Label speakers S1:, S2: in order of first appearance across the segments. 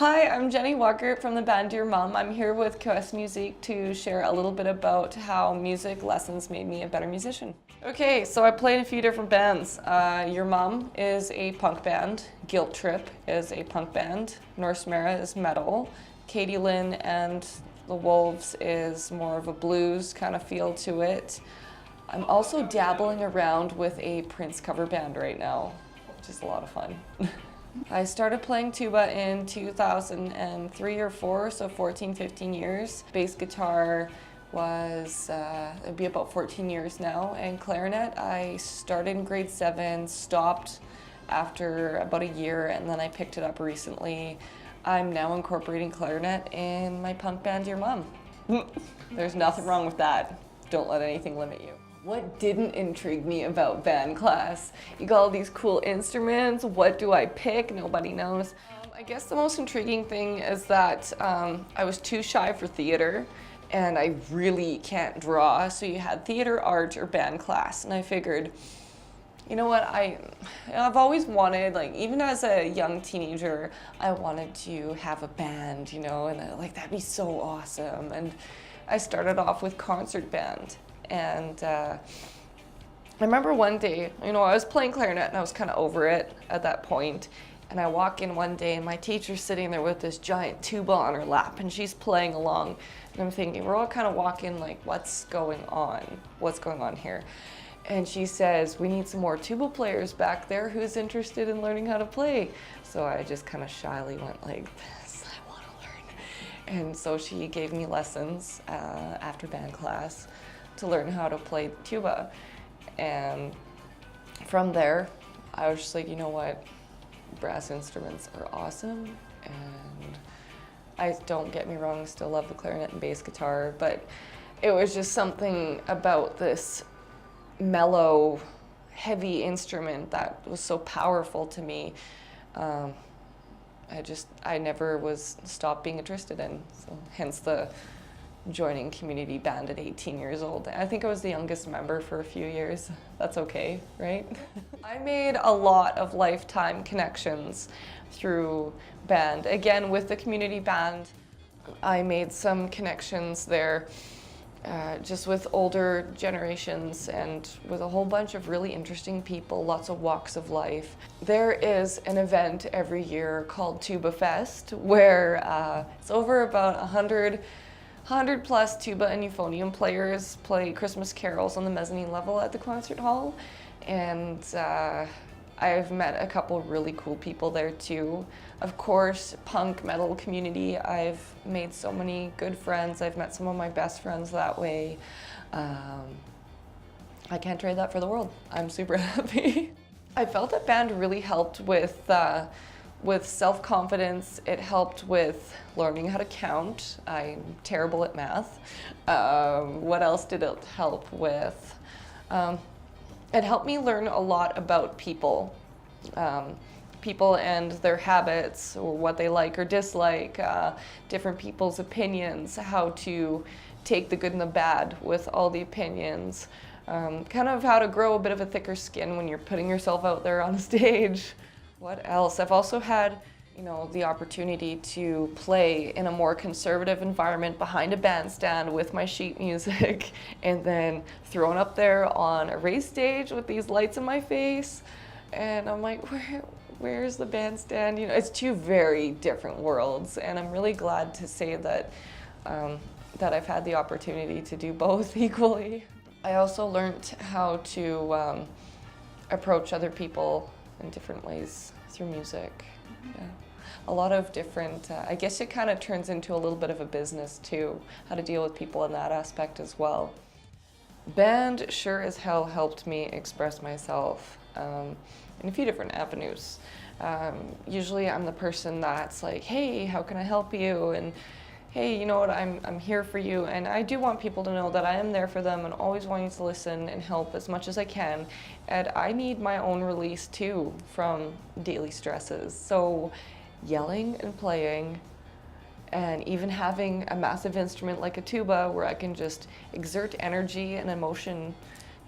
S1: Hi, I'm Jenny Wuckert from the band Dear Mom. I'm here with QS Music to share a little bit about how music lessons made me a better musician. Okay, so I played a few different bands. Your Mom is a punk band, Guilt Trip is a punk band, Norse Mara is metal, Katie Lynn and the Wolves is more of a blues kind of feel to it. I'm also dabbling around with a Prince cover band right now, which is a lot of fun. I started playing tuba in 2003 or 4, so 14, 15 years. Bass guitar was, it'd be about 14 years now, and clarinet I started in grade 7, stopped after about a year, and then I picked it up recently. I'm now incorporating clarinet in my punk band Dear Mom. There's nothing wrong with that. Don't let anything limit you. What didn't intrigue me about band class? You got all these cool instruments, what do I pick? Nobody knows. I guess the most intriguing thing is that I was too shy for theater and I really can't draw, so you had theater, art, or band class, and I figured, you know what, I've always wanted, like, even as a young teenager, I wanted to have a band, you know, and that'd be so awesome. And I started off with concert band. And I remember one day, you know, I was playing clarinet and I was kind of over it at that point. And I walk in one day and my teacher's sitting there with this giant tuba on her lap and she's playing along. And I'm thinking, we're all kind of walking like, what's going on? What's going on here? And she says, we need some more tuba players back there. Who's interested in learning how to play? So I just kind of shyly went like this, I want to learn. And so she gave me lessons after band class to learn how to play tuba. And from there, I was just like, you know what, brass instruments are awesome. And don't get me wrong, still love the clarinet and bass guitar, but it was just something about this mellow, heavy instrument that was so powerful to me. I never stopped being interested in, so hence the joining community band at 18 years old. I think I was the youngest member for a few years. That's okay, right? I made a lot of lifetime connections through band. Again, with the community band, I made some connections there just with older generations and with a whole bunch of really interesting people, lots of walks of life. There is an event every year called Tuba Fest where it's over about 100 plus tuba and euphonium players play Christmas carols on the mezzanine level at the concert hall. And I've met a couple really cool people there too. Of course, punk metal community, I've made so many good friends. I've met some of my best friends that way. I can't trade that for the world. I'm super happy. I felt that band really helped with self-confidence. It helped with learning how to count. I'm terrible at math. What else did it help with? It helped me learn a lot about people. People and their habits, or what they like or dislike, different people's opinions, how to take the good and the bad with all the opinions, kind of how to grow a bit of a thicker skin when you're putting yourself out there on stage. What else? I've also had, you know, the opportunity to play in a more conservative environment behind a bandstand with my sheet music and then thrown up there on a raised stage with these lights in my face. And I'm like, where's the bandstand? You know, it's two very different worlds, and I'm really glad to say that that I've had the opportunity to do both equally. I also learned how to approach other people in different ways through music. Yeah. A lot of different, I guess it kind of turns into a little bit of a business too, how to deal with people in that aspect as well. Band sure as hell helped me express myself in a few different avenues. Usually I'm the person that's like, hey, how can I help you? And hey, you know what, I'm here for you. And I do want people to know that I am there for them and always wanting to listen and help as much as I can. And I need my own release too from daily stresses. So yelling and playing, and even having a massive instrument like a tuba where I can just exert energy and emotion,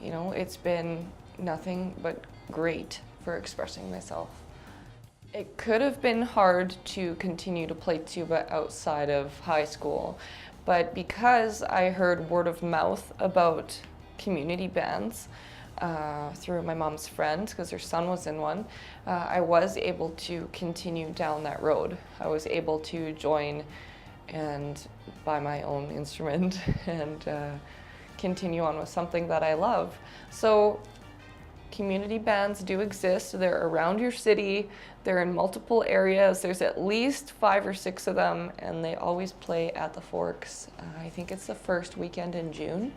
S1: you know, it's been nothing but great for expressing myself. It could have been hard to continue to play tuba outside of high school, but because I heard word of mouth about community bands through my mom's friend, because her son was in one, I was able to continue down that road. I was able to join and buy my own instrument and continue on with something that I love. So community bands do exist. They're around your city. They're in multiple areas. There's at least 5 or 6 of them, and they always play at the Forks. I think it's the first weekend in June.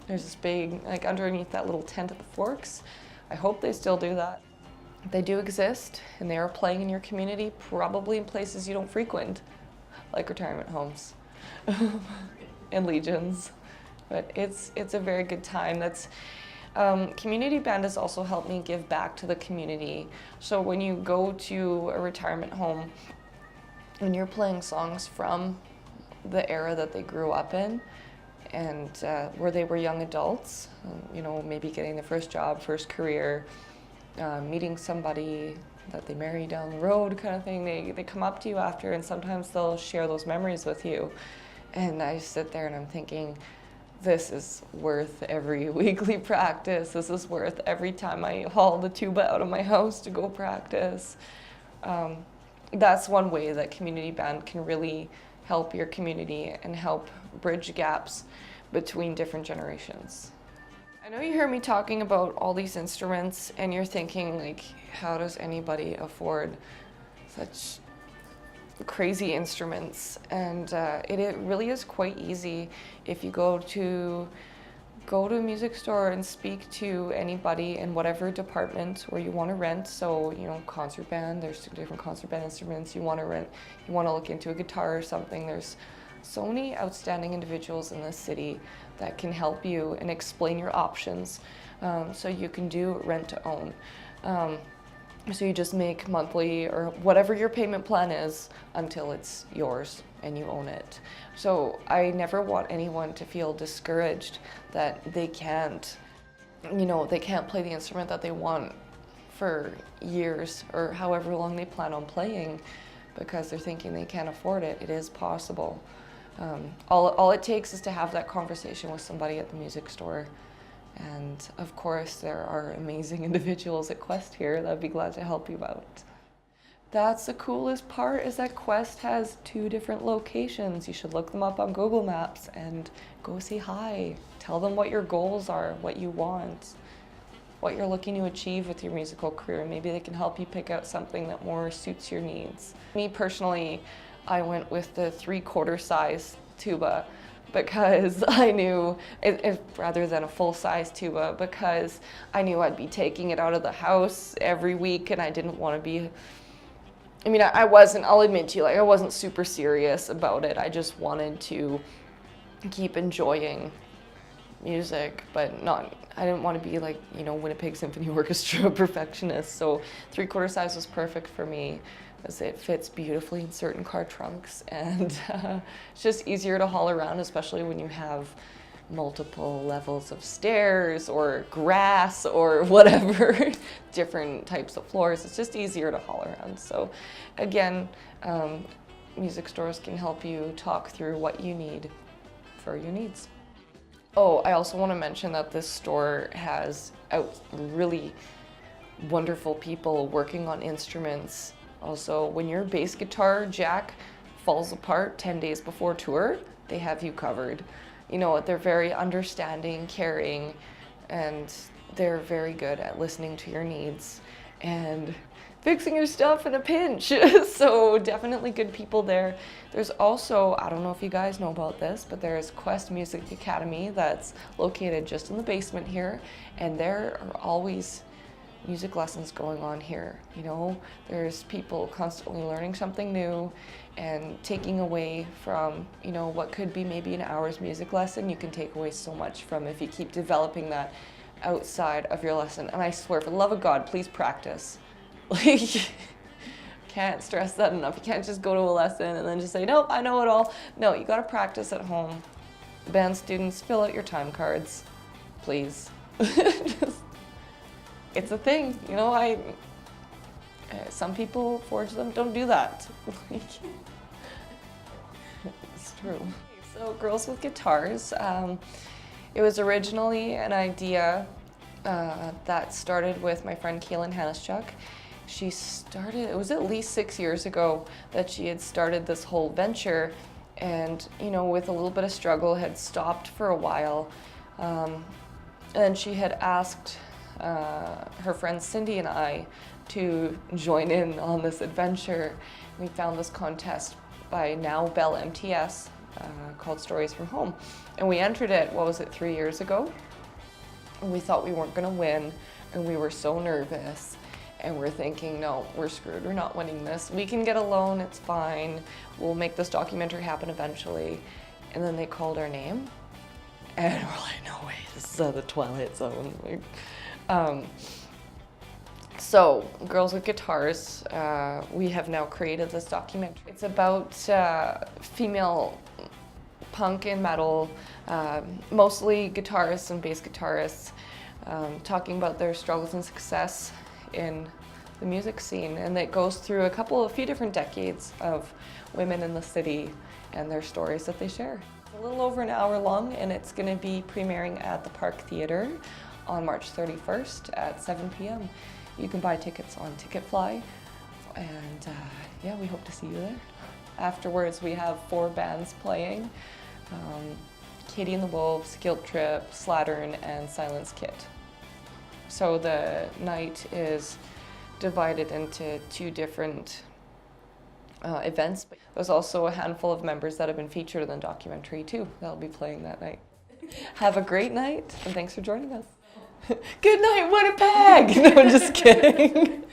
S1: There's this big, like underneath that little tent at the Forks. I hope they still do that. They do exist, and they are playing in your community, probably in places you don't frequent, like retirement homes and legions. But it's a very good time. Community band has also helped me give back to the community. So when you go to a retirement home and you're playing songs from the era that they grew up in and where they were young adults, you know, maybe getting their first job, first career, meeting somebody that they marry down the road kind of thing, they come up to you after and sometimes they'll share those memories with you. And I sit there and I'm thinking, this is worth every weekly practice. This is worth every time I haul the tuba out of my house to go practice. That's one way that community band can really help your community and help bridge gaps between different generations. I know you hear me talking about all these instruments and you're thinking, like, how does anybody afford such crazy instruments? And it really is quite easy if you go to a music store and speak to anybody in whatever department where you want to rent. So, you know, concert band, there's different concert band instruments. You want to rent, you want to look into a guitar or something. There's so many outstanding individuals in this city that can help you and explain your options. So you can do rent to own. So you just make monthly or whatever your payment plan is until it's yours and you own it. So I never want anyone to feel discouraged that they can't, you know, they can't play the instrument that they want for years or however long they plan on playing because they're thinking they can't afford it. It is possible. All it takes is to have that conversation with somebody at the music store. And of course, there are amazing individuals at Quest here that I'd be glad to help you out. That's the coolest part, is that Quest has 2 different locations. You should look them up on Google Maps and go say hi. Tell them what your goals are, what you want, what you're looking to achieve with your musical career. Maybe they can help you pick out something that more suits your needs. Me personally, I went with the 3/4 size tuba because I knew, rather than a full-size tuba, because I knew I'd be taking it out of the house every week and I didn't want to be, I mean, I'll admit to you, like, I wasn't super serious about it. I just wanted to keep enjoying music, but I didn't want to be like, you know, Winnipeg Symphony Orchestra perfectionist. So 3/4 size was perfect for me, as it fits beautifully in certain car trunks, and it's just easier to haul around, especially when you have multiple levels of stairs or grass or whatever, different types of floors. It's just easier to haul around. So again, music stores can help you talk through what you need for your needs. Oh, I also want to mention that this store has really wonderful people working on instruments. Also, when your bass guitar jack falls apart 10 days before tour, they have you covered. You know, they're very understanding, caring, and they're very good at listening to your needs and fixing your stuff in a pinch. So definitely good people there. There's also, I don't know if you guys know about this, but there's Quest Music Academy that's located just in the basement here, and there are always music lessons going on here. You know, there's people constantly learning something new and taking away from, you know, what could be maybe an hour's music lesson. You can take away so much from if you keep developing that outside of your lesson. And I swear, for the love of God, please practice. Like, can't stress that enough. You can't just go to a lesson and then just say, nope, I know it all. No, you gotta practice at home. Band students, fill out your time cards, please. It's a thing, you know, Some people forge them, don't do that. It's true. So Girls with Guitars, it was originally an idea that started with my friend Kaylin Hanischuk. She started, it was at least 6 years ago that she had started this whole venture, and you know, with a little bit of struggle had stopped for a while. And she had asked her friend Cindy and I to join in on this adventure. We found this contest by now Bell MTS called Stories from Home. And we entered it, what was it, 3 years ago? And we thought we weren't gonna win, and we were so nervous. And we're thinking, no, we're screwed, we're not winning this. We can get a loan, it's fine. We'll make this documentary happen eventually. And then they called our name. And we're like, no way, this is the Twilight Zone. So, Girls with Guitars, we have now created this documentary. It's about female punk and metal, mostly guitarists and bass guitarists, talking about their struggles and success in the music scene. And it goes through a few different decades of women in the city and their stories that they share. It's a little over an hour long, and it's going to be premiering at the Park Theatre on March 31st at 7 p.m. You can buy tickets on Ticketfly, and yeah, we hope to see you there. Afterwards, we have 4 bands playing: Katie and the Wolves, Guilt Trip, Slattern, and Silence Kit. So the night is divided into 2 different events. There's also a handful of members that have been featured in the documentary too that'll be playing that night. Have a great night, and thanks for joining us. Good night, Winnipeg! No, I'm just kidding.